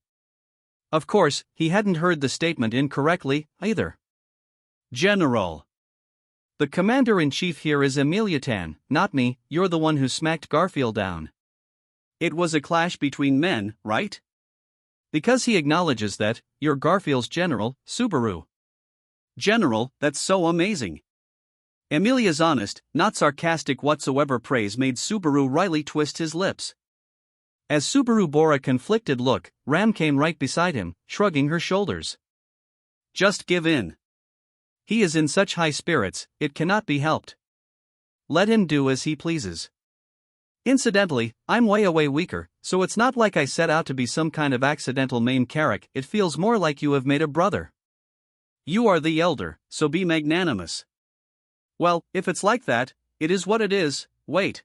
Of course, he hadn't heard the statement incorrectly, either. General. The commander-in-chief here is Emilia-tan, not me. You're the one who smacked Garfield down. It was a clash between men, right? Because he acknowledges that, you're Garfield's general, Subaru. General, that's so amazing. Emilia's honest, not sarcastic whatsoever praise made Subaru wryly twist his lips. As Subaru bore a conflicted look, Ram came right beside him, shrugging her shoulders. Just give in. He is in such high spirits, it cannot be helped. Let him do as he pleases. Incidentally, I'm way weaker, so it's not like I set out to be some kind of accidental main character. It feels more like you have made a brother. You are the elder, so be magnanimous. Well, if it's like that, it is what it is. Wait.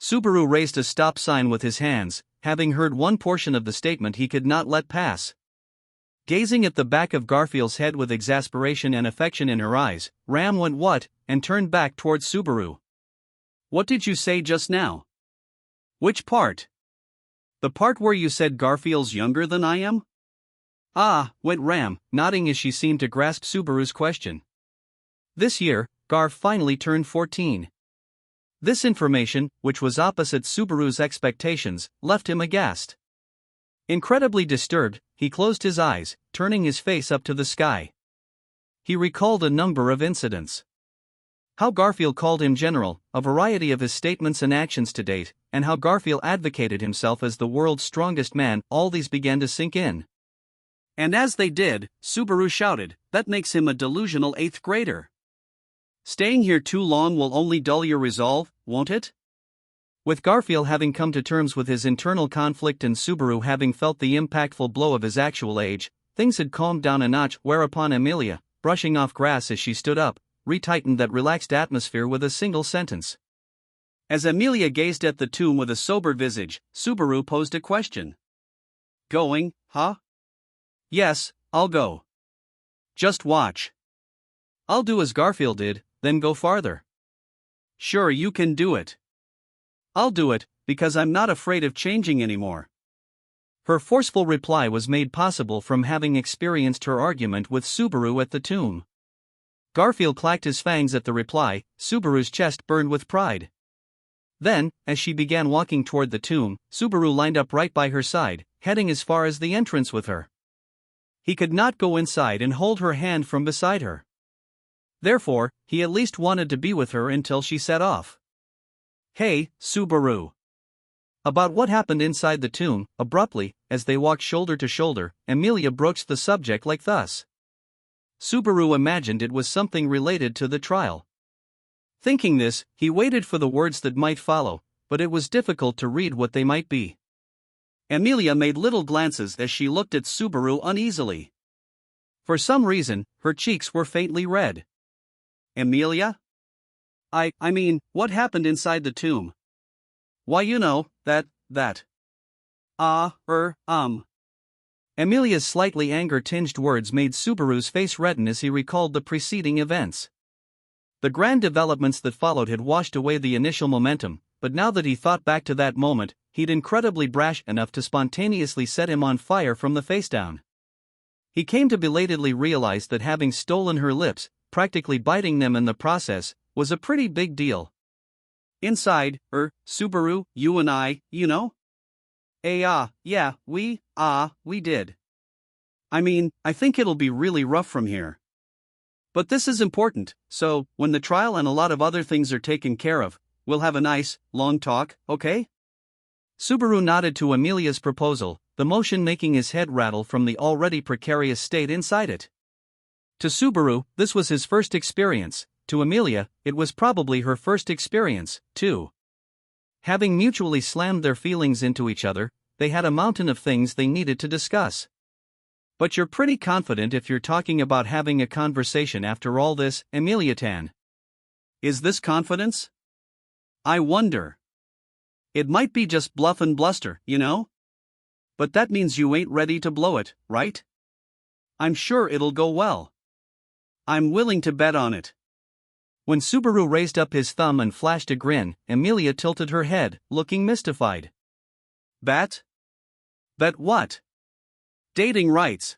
Subaru raised a stop sign with his hands, having heard one portion of the statement he could not let pass. Gazing at the back of Garfield's head with exasperation and affection in her eyes, Ram went what, and turned back towards Subaru. What did you say just now? Which part? The part where you said Garfield's younger than I am? Ah, went Ram, nodding as she seemed to grasp Subaru's question. This year, Garf finally turned 14. This information, which was opposite Subaru's expectations, left him aghast. Incredibly disturbed, he closed his eyes, turning his face up to the sky. He recalled a number of incidents. How Garfield called him general, a variety of his statements and actions to date, and how Garfield advocated himself as the world's strongest man. All these began to sink in. And as they did, Subaru shouted, "That makes him a delusional 8th grader. Staying here too long will only dull your resolve, won't it?" With Garfield having come to terms with his internal conflict and Subaru having felt the impactful blow of his actual age, things had calmed down a notch, whereupon Emilia, brushing off grass as she stood up, retightened that relaxed atmosphere with a single sentence. As Emilia gazed at the tomb with a sober visage, Subaru posed a question. Going, huh? Yes, I'll go. Just watch. I'll do as Garfield did, then go farther. Sure, you can do it. I'll do it, because I'm not afraid of changing anymore. Her forceful reply was made possible from having experienced her argument with Subaru at the tomb. Garfield clacked his fangs at the reply. Subaru's chest burned with pride. Then, as she began walking toward the tomb, Subaru lined up right by her side, heading as far as the entrance with her. He could not go inside and hold her hand from beside her. Therefore, he at least wanted to be with her until she set off. Hey, Subaru. About what happened inside the tomb. Abruptly, as they walked shoulder to shoulder, Emilia broached the subject like thus. Subaru imagined it was something related to the trial. Thinking this, he waited for the words that might follow, but it was difficult to read what they might be. Emilia made little glances as she looked at Subaru uneasily. For some reason, her cheeks were faintly red. Emilia? I mean, what happened inside the tomb? Why, you know, that. Emilia's slightly anger-tinged words made Subaru's face redden as he recalled the preceding events. The grand developments that followed had washed away the initial momentum, but now that he thought back to that moment, he'd incredibly brash enough to spontaneously set him on fire from the face down. He came to belatedly realize that having stolen her lips, practically biting them in the process, was a pretty big deal. Inside, Subaru, you and I, you know? Yeah, we did. I mean, I think it'll be really rough from here. But this is important, so, when the trial and a lot of other things are taken care of, we'll have a nice, long talk, okay? Subaru nodded to Emilia's proposal, the motion making his head rattle from the already precarious state inside it. To Subaru, this was his first experience. To Emilia, it was probably her first experience, too. Having mutually slammed their feelings into each other, they had a mountain of things they needed to discuss. But you're pretty confident if you're talking about having a conversation after all this, Emilia-tan. Is this confidence? I wonder. It might be just bluff and bluster, you know? But that means you ain't ready to blow it, right? I'm sure it'll go well. I'm willing to bet on it. When Subaru raised up his thumb and flashed a grin, Emilia tilted her head, looking mystified. Bet? Bet what? Dating rights.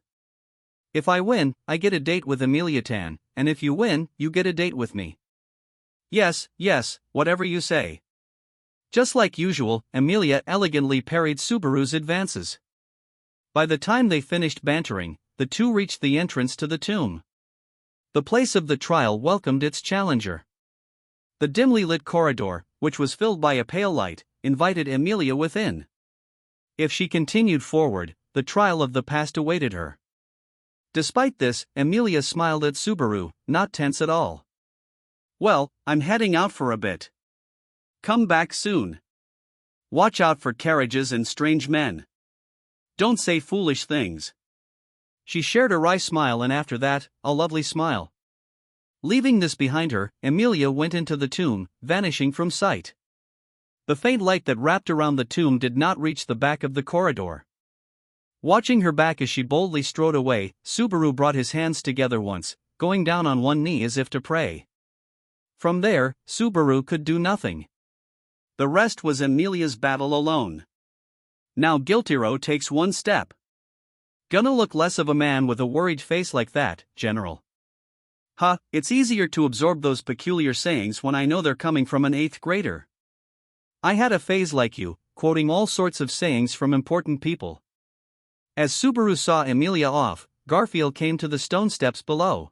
If I win, I get a date with Emilia-tan, and if you win, you get a date with me. Yes, yes, whatever you say. Just like usual, Emilia elegantly parried Subaru's advances. By the time they finished bantering, the two reached the entrance to the tomb. The place of the trial welcomed its challenger. The dimly lit corridor, which was filled by a pale light, invited Emilia within. If she continued forward, the trial of the past awaited her. Despite this, Emilia smiled at Subaru, not tense at all. Well, I'm heading out for a bit. Come back soon. Watch out for carriages and strange men. Don't say foolish things. She shared a wry smile, and after that, a lovely smile. Leaving this behind her, Emilia went into the tomb, vanishing from sight. The faint light that wrapped around the tomb did not reach the back of the corridor. Watching her back as she boldly strode away, Subaru brought his hands together once, going down on one knee as if to pray. From there, Subaru could do nothing. The rest was Emilia's battle alone. Now Guiltiro takes one step. Gonna look less of a man with a worried face like that, General. Huh, it's easier to absorb those peculiar sayings when I know they're coming from an 8th grader. I had a phase like you, quoting all sorts of sayings from important people. As Subaru saw Emilia off, Garfield came to the stone steps below.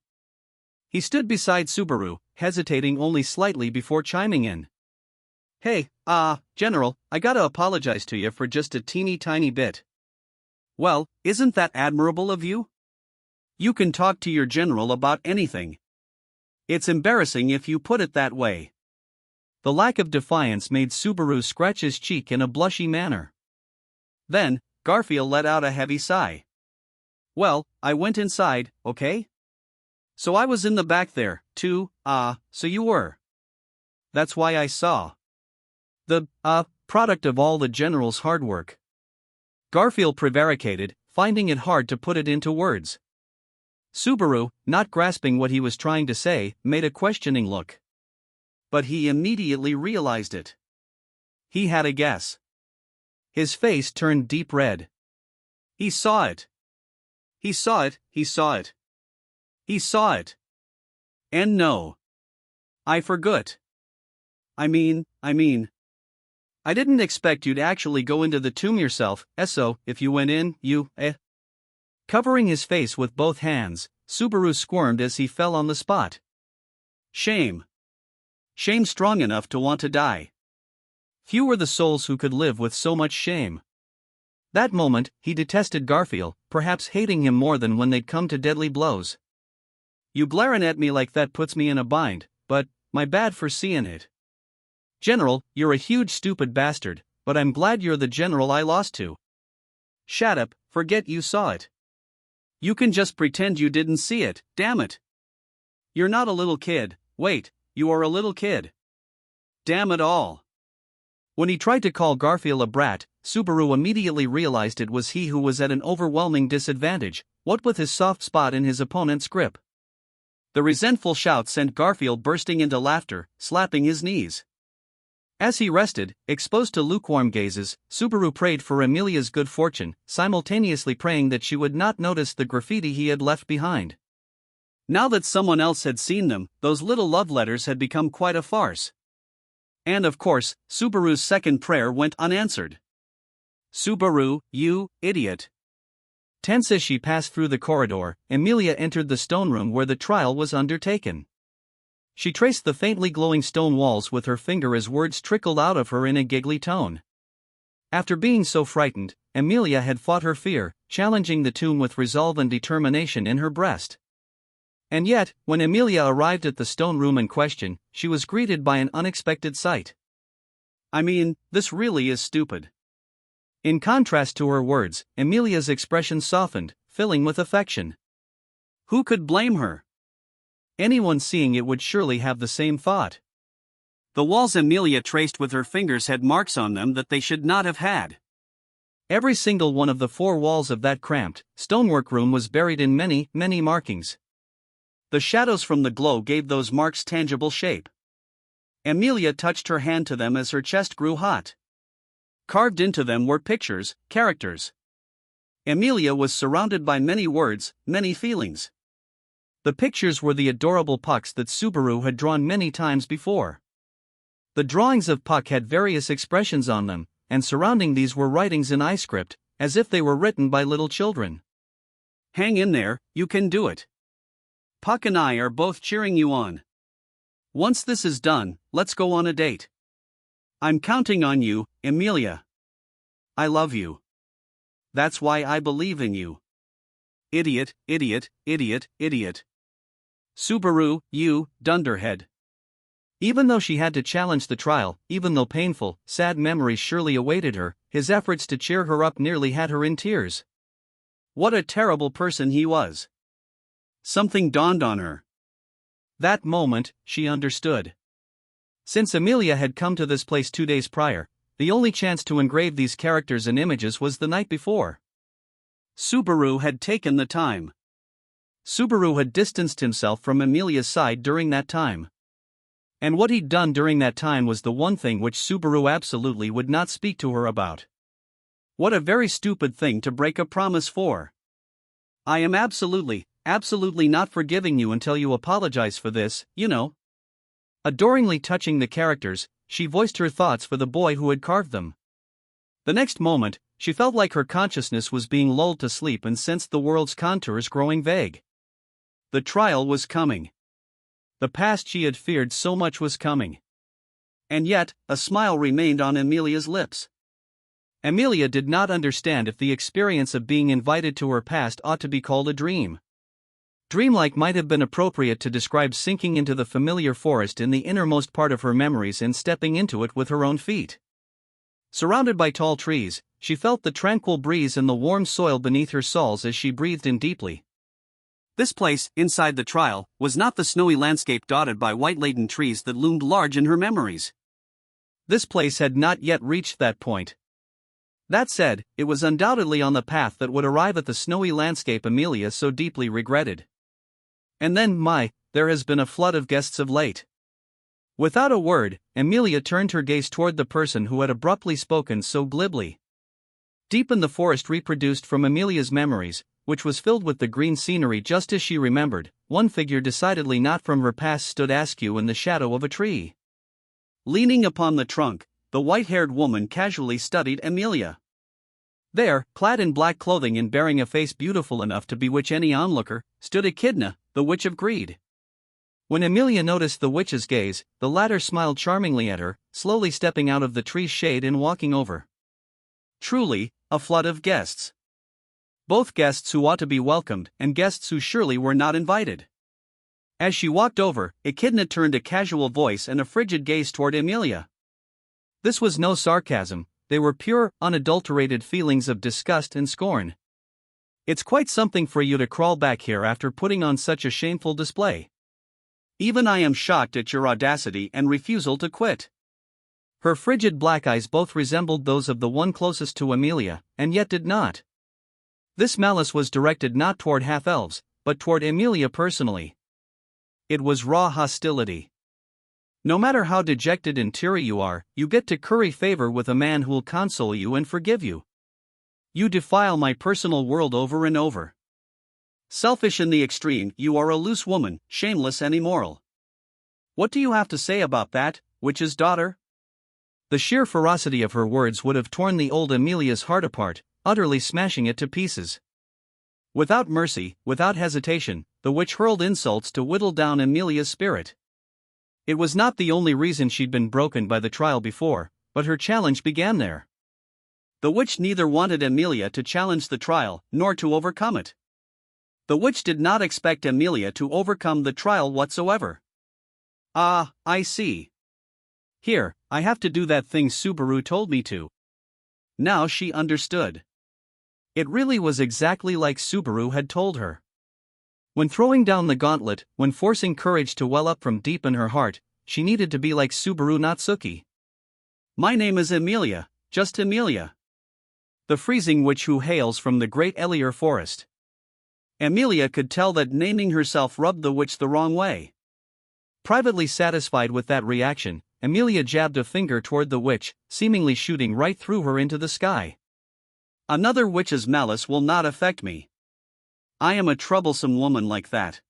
He stood beside Subaru, hesitating only slightly before chiming in. Hey, General, I gotta apologize to you for just a teeny tiny bit. Well, isn't that admirable of you? You can talk to your general about anything. It's embarrassing if you put it that way. The lack of defiance made Subaru scratch his cheek in a blushy manner. Then, Garfield let out a heavy sigh. Well, I went inside, okay? So I was in the back there, too, so you were. That's why I saw. The, product of all the general's hard work. Garfield prevaricated, finding it hard to put it into words. Subaru, not grasping what he was trying to say, made a questioning look. But he immediately realized it. He had a guess. His face turned deep red. He saw it. He saw it, he saw it. He saw it. And no. I forgot. I mean. I didn't expect you'd actually go into the tomb yourself, so, if you went in, Covering his face with both hands, Subaru squirmed as he fell on the spot. Shame. Shame strong enough to want to die. Few were the souls who could live with so much shame. That moment, he detested Garfield, perhaps hating him more than when they'd come to deadly blows. You glaring at me like that puts me in a bind, but, my bad for seeing it. General, you're a huge stupid bastard, but I'm glad you're the general I lost to. Shut up, forget you saw it. You can just pretend you didn't see it, damn it. You're not a little kid, wait, you are a little kid. Damn it all. When he tried to call Garfield a brat, Subaru immediately realized it was he who was at an overwhelming disadvantage, what with his soft spot in his opponent's grip. The resentful shout sent Garfield bursting into laughter, slapping his knees. As he rested, exposed to lukewarm gazes, Subaru prayed for Emilia's good fortune, simultaneously praying that she would not notice the graffiti he had left behind. Now that someone else had seen them, those little love letters had become quite a farce. And of course, Subaru's second prayer went unanswered. Subaru, you idiot. Tense as she passed through the corridor, Emilia entered the stone room where the trial was undertaken. She traced the faintly glowing stone walls with her finger as words trickled out of her in a giggly tone. After being so frightened, Emilia had fought her fear, challenging the tomb with resolve and determination in her breast. And yet, when Emilia arrived at the stone room in question, she was greeted by an unexpected sight. I mean, this really is stupid. In contrast to her words, Emilia's expression softened, filling with affection. Who could blame her? Anyone seeing it would surely have the same thought. The walls Emilia traced with her fingers had marks on them that they should not have had. Every single one of the 4 walls of that cramped, stonework room was buried in many, many markings. The shadows from the glow gave those marks tangible shape. Emilia touched her hand to them as her chest grew hot. Carved into them were pictures, characters. Emilia was surrounded by many words, many feelings. The pictures were the adorable Pucks that Subaru had drawn many times before. The drawings of Puck had various expressions on them, and surrounding these were writings in iScript, as if they were written by little children. "Hang in there, you can do it. Puck and I are both cheering you on. Once this is done, let's go on a date. I'm counting on you, Emilia. I love you. That's why I believe in you. Idiot, idiot, idiot, idiot. Subaru, you dunderhead." Even though she had to challenge the trial, even though painful, sad memories surely awaited her, his efforts to cheer her up nearly had her in tears. What a terrible person he was. Something dawned on her. That moment, she understood. Since Emilia had come to this place 2 days prior, the only chance to engrave these characters and images was the night before. Subaru had taken the time. Subaru had distanced himself from Emilia's side during that time. And what he'd done during that time was the one thing which Subaru absolutely would not speak to her about. What a very stupid thing to break a promise for. "I am absolutely not forgiving you until you apologize for this, you know." Adoringly touching the characters, she voiced her thoughts for the boy who had carved them. The next moment, she felt like her consciousness was being lulled to sleep and sensed the world's contours growing vague. The trial was coming. The past she had feared so much was coming. And yet, a smile remained on Emilia's lips. Emilia did not understand if the experience of being invited to her past ought to be called a dream. Dreamlike might have been appropriate to describe sinking into the familiar forest in the innermost part of her memories and stepping into it with her own feet. Surrounded by tall trees, she felt the tranquil breeze and the warm soil beneath her soles as she breathed in deeply. This place, inside the trial, was not the snowy landscape dotted by white-laden trees that loomed large in her memories. This place had not yet reached that point. That said, it was undoubtedly on the path that would arrive at the snowy landscape Emilia so deeply regretted. And then, there has been a flood of guests of late. Without a word, Emilia turned her gaze toward the person who had abruptly spoken so glibly. Deep in the forest reproduced from Emilia's memories, which was filled with the green scenery just as she remembered, one figure decidedly not from her past stood askew in the shadow of a tree. Leaning upon the trunk, the white-haired woman casually studied Emilia. There, clad in black clothing and bearing a face beautiful enough to bewitch any onlooker, stood Echidna, the Witch of Greed. When Emilia noticed the witch's gaze, the latter smiled charmingly at her, slowly stepping out of the tree's shade and walking over. Truly, a flood of guests. Both guests who ought to be welcomed and guests who surely were not invited. As she walked over, Echidna turned a casual voice and a frigid gaze toward Emilia. This was no sarcasm, they were pure, unadulterated feelings of disgust and scorn. "It's quite something for you to crawl back here after putting on such a shameful display. Even I am shocked at your audacity and refusal to quit." Her frigid black eyes both resembled those of the one closest to Emilia, and yet did not. This malice was directed not toward half-elves, but toward Emilia personally. It was raw hostility. No matter how dejected and teary you are, you get to curry favor with a man who'll console you and forgive you. You defile my personal world over and over. Selfish in the extreme, you are a loose woman, shameless and immoral. What do you have to say about that, witch's daughter? The sheer ferocity of her words would have torn the old Emilia's heart apart, utterly smashing it to pieces. Without mercy, without hesitation, the witch hurled insults to whittle down Emilia's spirit. It was not the only reason she'd been broken by the trial before, but her challenge began there. The witch neither wanted Emilia to challenge the trial, nor to overcome it. The witch did not expect Emilia to overcome the trial whatsoever. "Ah, I see. Here, I have to do that thing Subaru told me to." Now she understood. It really was exactly like Subaru had told her. When throwing down the gauntlet, when forcing courage to well up from deep in her heart, she needed to be like Subaru Natsuki. "My name is Emilia, just Emilia. The freezing witch who hails from the great Elier forest." Emilia could tell that naming herself rubbed the witch the wrong way. Privately satisfied with that reaction, Emilia jabbed a finger toward the witch, seemingly shooting right through her into the sky. "Another witch's malice will not affect me. I am a troublesome woman like that.